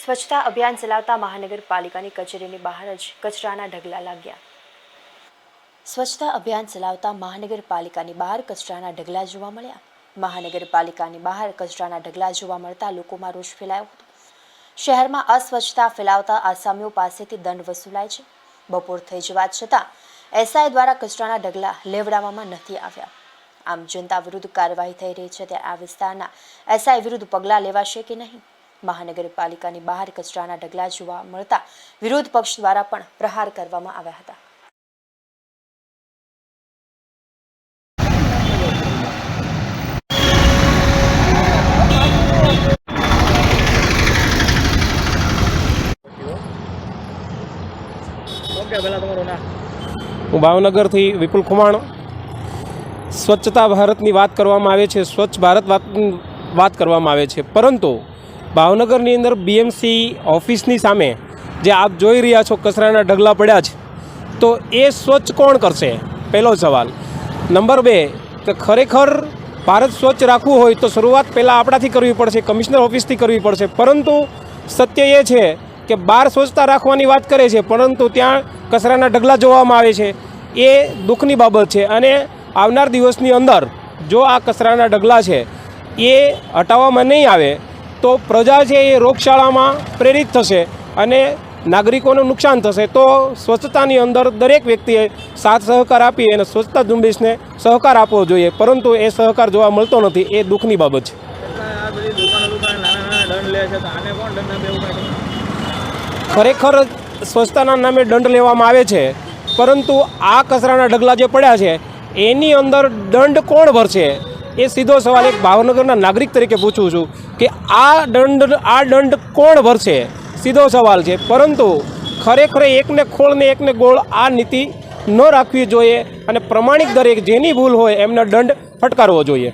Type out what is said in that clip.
સ્વચ્છતા અભિયાન ચલાવતા મહાનગરપાલિકાની કચેરીની બહાર જ કચરાના ઢગલા લાગ્યા। સ્વચ્છતા અભિયાન ચલાવતા મહાનગરપાલિકાની બહાર કચરાના ઢગલા જોવા મળ્યા। મહાનગરપાલિકાની બહાર કચરાના ઢગલા જોવા મળતા લોકોમાં રોષ ફેલાયો હતો। શહેરમાં અસ્વચ્છતા ફેલાવતા આસામીઓ પાસેથી દંડ વસૂલાય છે। બપોર થઈ જવા છતાં એસઆઈ દ્વારા કચરાના ઢગલા લેવડાવવામાં નથી આવ્યા। આમ જનતા વિરુદ્ધ કાર્યવાહી થઈ રહી છે ત્યારે આ વિસ્તારના એસઆઈ વિરુદ્ધ પગલાં લેવાશે કે નહીં? મહાનગરપાલિકાની બહાર કચરાના ઢગલા જોવા મળતા વિરોધ પક્ષ દ્વારા પણ પ્રહાર કરવામાં આવ્યા હતા। હું ભાવનગરથી વિપુલ ખુમાણ। સ્વચ્છતા ભારતની વાત કરવામાં આવે છે, સ્વચ્છ ભારત વાત કરવામાં આવે છે, પરંતુ ભાવનગરની અંદર બીએમસી ઓફિસની સામે જે આપ જોઈ રહ્યા છો કચરાના ઢગલા પડ્યા છે, તો એ સ્વચ્છ કોણ કરશે? પહેલો સવાલ। નંબર 2 કે ખરેખર ભારત સ્વચ્છ રાખવું હોય તો શરૂઆત પહેલાં આપણાથી કરવી પડશે, કમિશનર ઓફિસથી કરવી પડશે। પરંતુ સત્ય એ છે કે બહાર સ્વચ્છતા રાખવાની વાત કરે છે પરંતુ ત્યાં કચરાના ઢગલા જોવામાં આવે છે, એ દુઃખની બાબત છે। અને આવનાર દિવસની અંદર જો આ કચરાના ઢગલા છે એ હટાવવામાં નહીં આવે તો પ્રજા છે એ રોગચાળામાં પ્રેરિત થશે અને નાગરિકોને નુકસાન થશે। તો સ્વચ્છતાની અંદર દરેક વ્યક્તિએ સાથ સહકાર આપી અને સ્વચ્છતા ઝુંબેશને સહકાર આપવો જોઈએ, પરંતુ એ સહકાર જોવા મળતો નથી, એ દુઃખની બાબત છે। ખરેખર સ્વચ્છતાના નામે દંડ લેવામાં આવે છે, પરંતુ આ કચરાના ઢગલા જે પડ્યા છે એની અંદર દંડ કોણ ભરશે? એ સીધો સવાલ એક ભાવનગરના નાગરિક તરીકે પૂછું છું કે આ દંડ કોણ ભરશે? સીધો સવાલ છે। પરંતુ ખરેખર એકને ખોળ ને એકને ગોળ આ નીતિ ન રાખવી જોઈએ અને પ્રમાણિક દરેક જેની ભૂલ હોય એમને દંડ ફટકારવો જોઈએ।